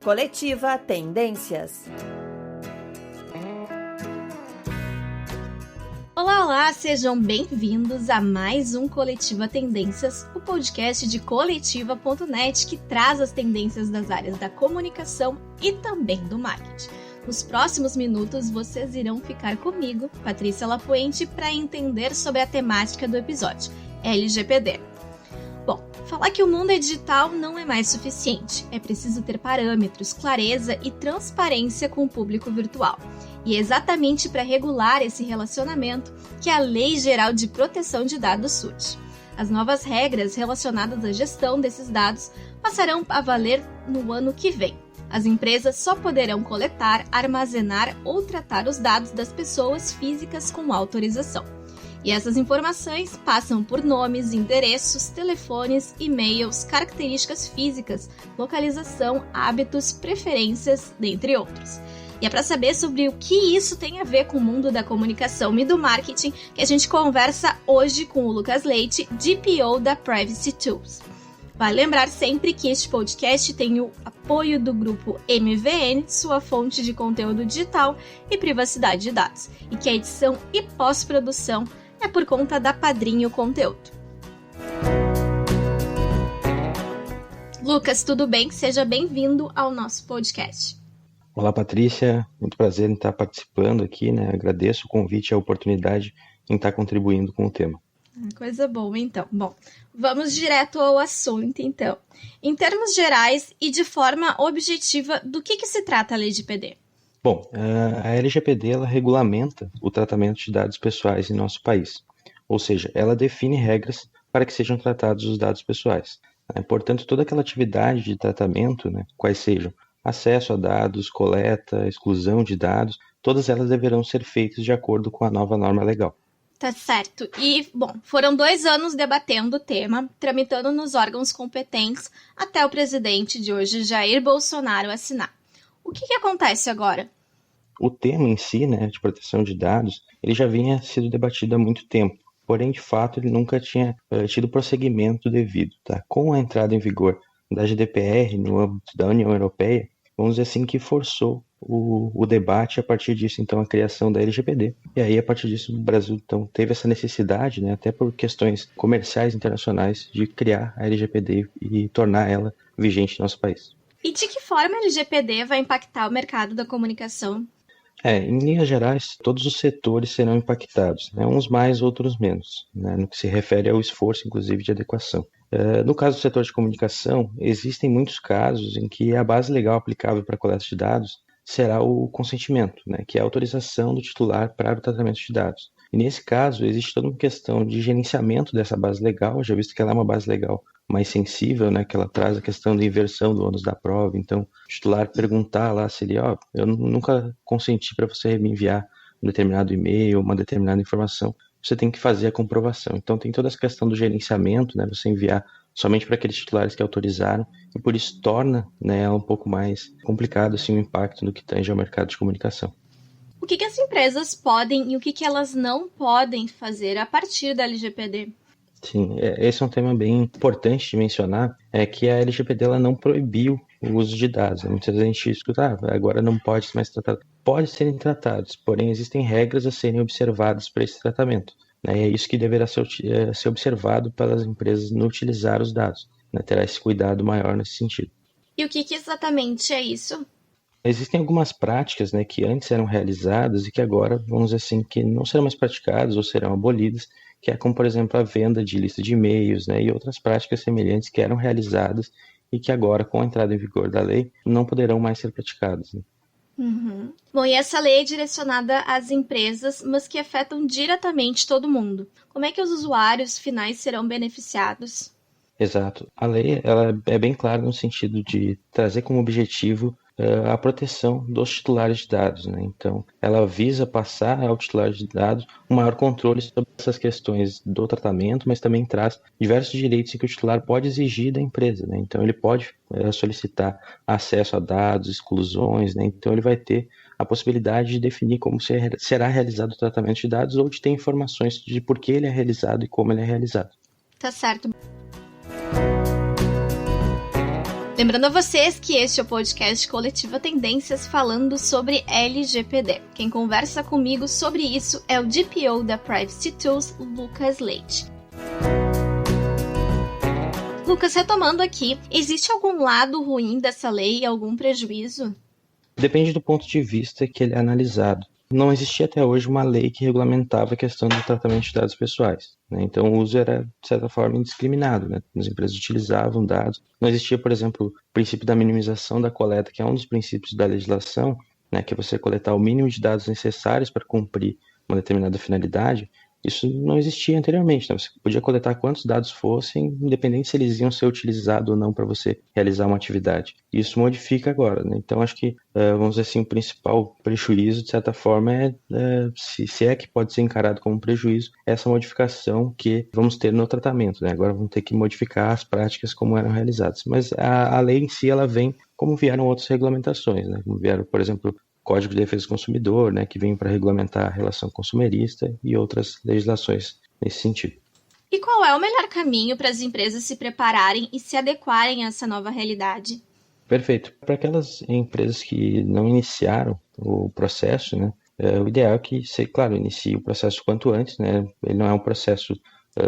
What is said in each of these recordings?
Coletiva Tendências. Olá, sejam bem-vindos a mais um Coletiva Tendências, o podcast de coletiva.net que traz as tendências das áreas da comunicação e também do marketing. Nos próximos minutos, vocês irão ficar comigo, Patrícia Lapuente, para entender sobre a temática do episódio, LGPD. Bom, falar que o mundo é digital não é mais suficiente. É preciso ter parâmetros, clareza e transparência com o público virtual. E é exatamente para regular esse relacionamento que a Lei Geral de Proteção de Dados surge. As novas regras relacionadas à gestão desses dados passarão a valer no ano que vem. As empresas só poderão coletar, armazenar ou tratar os dados das pessoas físicas com autorização. E essas informações passam por nomes, endereços, telefones, e-mails, características físicas, localização, hábitos, preferências, dentre outros. E é para saber sobre o que isso tem a ver com o mundo da comunicação e do marketing que a gente conversa hoje com o Lucas Leite, DPO da Privacy Tools. Vale lembrar sempre que este podcast tem o apoio do grupo MVN, sua fonte de conteúdo digital e privacidade de dados, e que a edição e pós-produção é por conta da Padrinho Conteúdo. Lucas, tudo bem? Seja bem-vindo ao nosso podcast. Olá, Patrícia. Muito prazer em estar participando aqui, né? Agradeço o convite e a oportunidade em estar contribuindo com o tema. Coisa boa, então. Bom, vamos direto ao assunto, então. Em termos gerais e de forma objetiva, do que se trata a LGPD? Bom, a LGPD ela regulamenta o tratamento de dados pessoais em nosso país, ou seja, ela define regras para que sejam tratados os dados pessoais. Portanto, toda aquela atividade de tratamento, quais sejam acesso a dados, coleta, exclusão de dados, todas elas deverão ser feitas de acordo com a nova norma legal. Tá certo. E, bom, foram 2 anos debatendo o tema, tramitando nos órgãos competentes, até o presidente de hoje, Jair Bolsonaro, assinar. O que acontece agora? O tema em si, de proteção de dados, ele já vinha sido debatido há muito tempo, porém, de fato, ele nunca tinha tido prosseguimento devido. Tá? Com a entrada em vigor da GDPR no âmbito da União Europeia, vamos dizer assim que forçou o debate, a partir disso, então, a criação da LGPD. E aí, a partir disso, o Brasil, então, teve essa necessidade, até por questões comerciais internacionais, de criar a LGPD e tornar ela vigente no nosso país. E de que forma a LGPD vai impactar o mercado da comunicação? Em linhas gerais, todos os setores serão impactados, uns mais, outros menos, no que se refere ao esforço, inclusive, de adequação. No caso do setor de comunicação, existem muitos casos em que a base legal aplicável para a coleta de dados será o consentimento, que é a autorização do titular para o tratamento de dados. E nesse caso, existe toda uma questão de gerenciamento dessa base legal, já visto que ela é uma base legal mais sensível, que ela traz a questão da inversão do ônus da prova. Então, o titular perguntar lá se ele, eu nunca consenti para você me enviar um determinado e-mail, uma determinada informação, você tem que fazer a comprovação. Então, tem toda essa questão do gerenciamento, você enviar somente para aqueles titulares que autorizaram, e por isso torna um pouco mais complicado assim, o impacto no que tange ao mercado de comunicação. O que as empresas podem e o que elas não podem fazer a partir da LGPD? Sim, esse é um tema bem importante de mencionar, é que a LGPD ela não proibiu o uso de dados. Muitas vezes a gente escuta, agora não pode ser mais tratado. Pode serem tratados, porém existem regras a serem observadas para esse tratamento. E é isso que deverá ser observado pelas empresas no utilizar os dados. Terá esse cuidado maior nesse sentido. E o que exatamente é isso? Existem algumas práticas que antes eram realizadas e que agora, vamos dizer assim, que não serão mais praticadas ou serão abolidas, que é como, por exemplo, a venda de lista de e-mails e outras práticas semelhantes que eram realizadas e que agora, com a entrada em vigor da lei, não poderão mais ser praticadas. Uhum. Bom, e essa lei é direcionada às empresas, mas que afetam diretamente todo mundo. Como é que os usuários finais serão beneficiados? Exato. A lei ela é bem clara no sentido de trazer como objetivo a proteção dos titulares de dados. Então, ela visa passar ao titular de dados um maior controle sobre essas questões do tratamento, mas também traz diversos direitos que o titular pode exigir da empresa. Então, ele pode solicitar acesso a dados, exclusões. Então, ele vai ter a possibilidade de definir como será realizado o tratamento de dados ou de ter informações de por que ele é realizado e como ele é realizado. Tá certo. Lembrando a vocês que este é o podcast Coletiva Tendências falando sobre LGPD. Quem conversa comigo sobre isso é o DPO da Privacy Tools, Lucas Leite. Lucas, retomando aqui, existe algum lado ruim dessa lei, algum prejuízo? Depende do ponto de vista que ele é analisado. Não existia até hoje uma lei que regulamentava a questão do tratamento de dados pessoais, né? Então o uso era, de certa forma, indiscriminado, né? As empresas utilizavam dados. Não existia, por exemplo, o princípio da minimização da coleta, que é um dos princípios da legislação, né? Que é você coletar o mínimo de dados necessários para cumprir uma determinada finalidade. Isso não existia anteriormente, né? Você podia coletar quantos dados fossem, independente se eles iam ser utilizados ou não para você realizar uma atividade. Isso modifica agora, né? Então, acho que, vamos dizer assim, o principal prejuízo, de certa forma, se é que pode ser encarado como prejuízo, essa modificação que vamos ter no tratamento, né? Agora vamos ter que modificar as práticas como eram realizadas. Mas a lei em si, ela vem como vieram outras regulamentações, né? Como vieram, por exemplo, Código de Defesa do Consumidor, né, que vem para regulamentar a relação consumerista e outras legislações nesse sentido. E qual é o melhor caminho para as empresas se prepararem e se adequarem a essa nova realidade? Perfeito. Para aquelas empresas que não iniciaram o processo, né, o ideal é que, claro, inicie o processo quanto antes, né? Ele não é um processo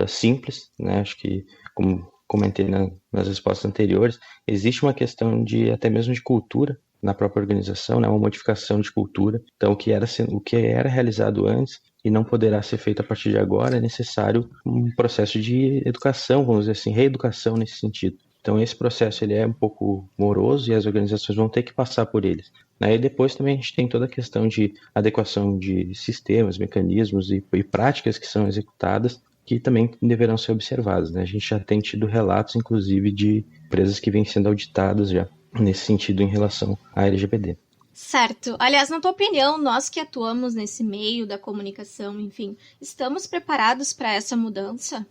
simples, né? Acho que, como comentei nas respostas anteriores, existe uma questão até mesmo de cultura na própria organização, né, uma modificação de cultura. Então, o que era realizado antes e não poderá ser feito a partir de agora, é necessário um processo de educação, vamos dizer assim, reeducação nesse sentido. Então, esse processo ele é um pouco moroso e as organizações vão ter que passar por eles. E depois também a gente tem toda a questão de adequação de sistemas, mecanismos e práticas que são executadas, que também deverão ser observadas, né? A gente já tem tido relatos, inclusive, de empresas que vêm sendo auditadas já nesse sentido em relação à LGPD. Certo. Aliás, na tua opinião, nós que atuamos nesse meio da comunicação, enfim, estamos preparados para essa mudança?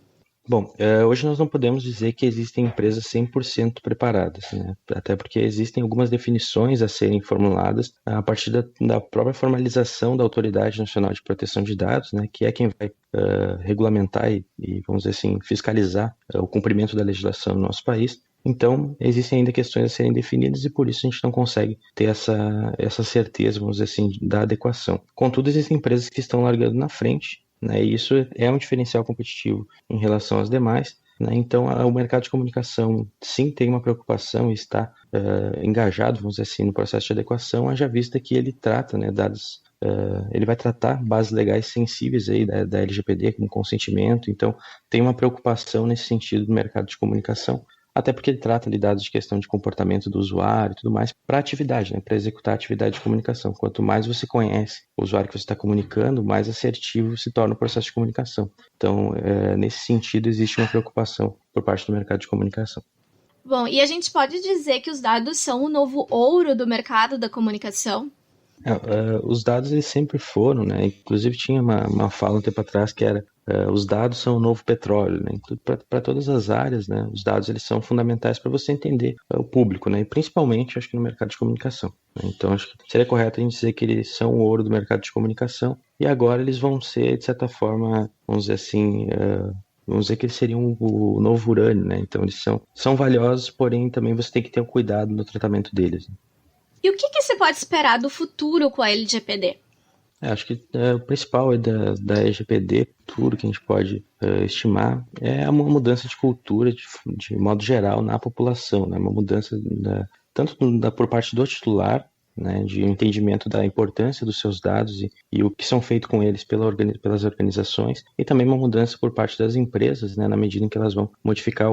Bom, hoje nós não podemos dizer que existem empresas 100% preparadas, né? Até porque existem algumas definições a serem formuladas a partir da própria formalização da Autoridade Nacional de Proteção de Dados, né? Que é quem vai regulamentar e, vamos dizer assim, fiscalizar o cumprimento da legislação no nosso país. Então, existem ainda questões a serem definidas e por isso a gente não consegue ter essa certeza, vamos dizer assim, da adequação. Contudo, existem empresas que estão largando na frente, né, e isso é um diferencial competitivo em relação às demais, né? Então, o mercado de comunicação sim tem uma preocupação e está engajado, vamos dizer assim, no processo de adequação, haja vista que ele trata, né, dados. Ele vai tratar bases legais sensíveis aí da LGPD, como consentimento, então tem uma preocupação nesse sentido do mercado de comunicação. Até porque ele trata de dados de questão de comportamento do usuário e tudo mais para atividade, né? Para executar a atividade de comunicação. Quanto mais você conhece o usuário que você está comunicando, mais assertivo se torna o processo de comunicação. Então, nesse sentido, existe uma preocupação por parte do mercado de comunicação. Bom, e a gente pode dizer que os dados são o novo ouro do mercado da comunicação? Os dados eles sempre foram, né? Inclusive tinha uma fala um tempo atrás que era os dados são o novo petróleo, né? Para todas as áreas, né? Os dados eles são fundamentais para você entender o público, né? E principalmente, acho que no mercado de comunicação, né? Então, acho que seria correto a gente dizer que eles são o ouro do mercado de comunicação e agora eles vão ser, de certa forma, vamos dizer assim, vamos dizer que eles seriam o novo urânio, né? Então, eles são valiosos, porém também você tem que ter o cuidado no tratamento deles, né? E o que se pode esperar do futuro com a LGPD? Acho que o principal da LGPD, tudo que a gente pode estimar, é uma mudança de cultura de modo geral na população, né? Uma mudança tanto por parte do titular, né, de entendimento da importância dos seus dados e o que são feitos com eles pelas organizações, e também uma mudança por parte das empresas, né, na medida em que elas vão modificar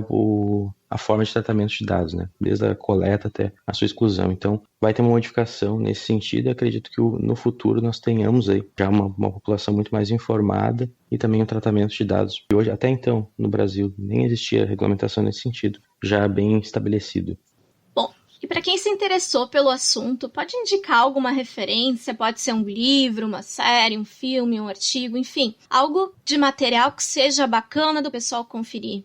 a forma de tratamento de dados, né, desde a coleta até a sua exclusão. Então, vai ter uma modificação nesse sentido e acredito que no futuro nós tenhamos aí já uma população muito mais informada e também um tratamento de dados que hoje, até então, no Brasil, nem existia regulamentação nesse sentido, já bem estabelecido. E para quem se interessou pelo assunto, pode indicar alguma referência? Pode ser um livro, uma série, um filme, um artigo, enfim, algo de material que seja bacana do pessoal conferir.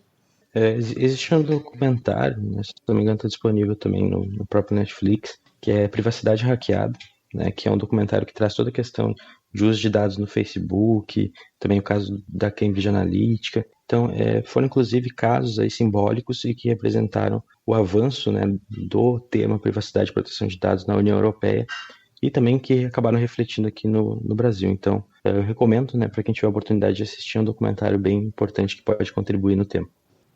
Existe um documentário, né, se não me engano está disponível também no próprio Netflix, que é Privacidade Hackeada, né, que é um documentário que traz toda a questão de uso de dados no Facebook, também o caso da Cambridge Analytica. Então, foram inclusive casos aí simbólicos e que representaram o avanço, né, do tema privacidade e proteção de dados na União Europeia e também que acabaram refletindo aqui no Brasil. Então, eu recomendo, né, para quem tiver a oportunidade de assistir, um documentário bem importante que pode contribuir no tema.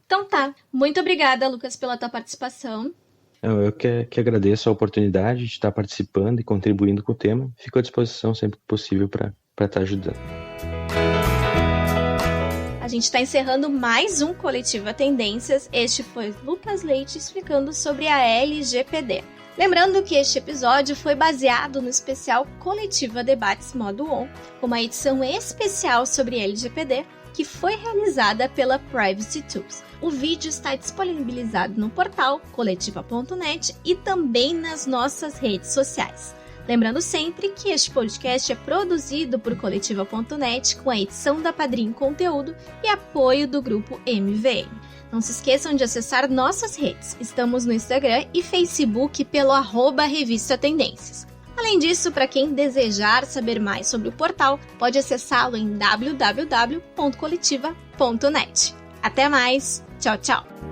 Então tá. Muito obrigada, Lucas, pela tua participação. Eu que agradeço a oportunidade de estar participando e contribuindo com o tema. Fico à disposição sempre que possível para estar ajudando. A gente está encerrando mais um Coletiva Tendências. Este foi Lucas Leite explicando sobre a LGPD. Lembrando que este episódio foi baseado no especial Coletiva Debates Modo On, uma edição especial sobre LGPD, que foi realizada pela Privacy Tools. O vídeo está disponibilizado no portal coletiva.net e também nas nossas redes sociais. Lembrando sempre que este podcast é produzido por coletiva.net com a edição da Padrim Conteúdo e apoio do grupo MVM. Não se esqueçam de acessar nossas redes. Estamos no Instagram e Facebook pelo @Revista Tendências. Além disso, para quem desejar saber mais sobre o portal, pode acessá-lo em www.coletiva.net. Até mais! Tchau, tchau!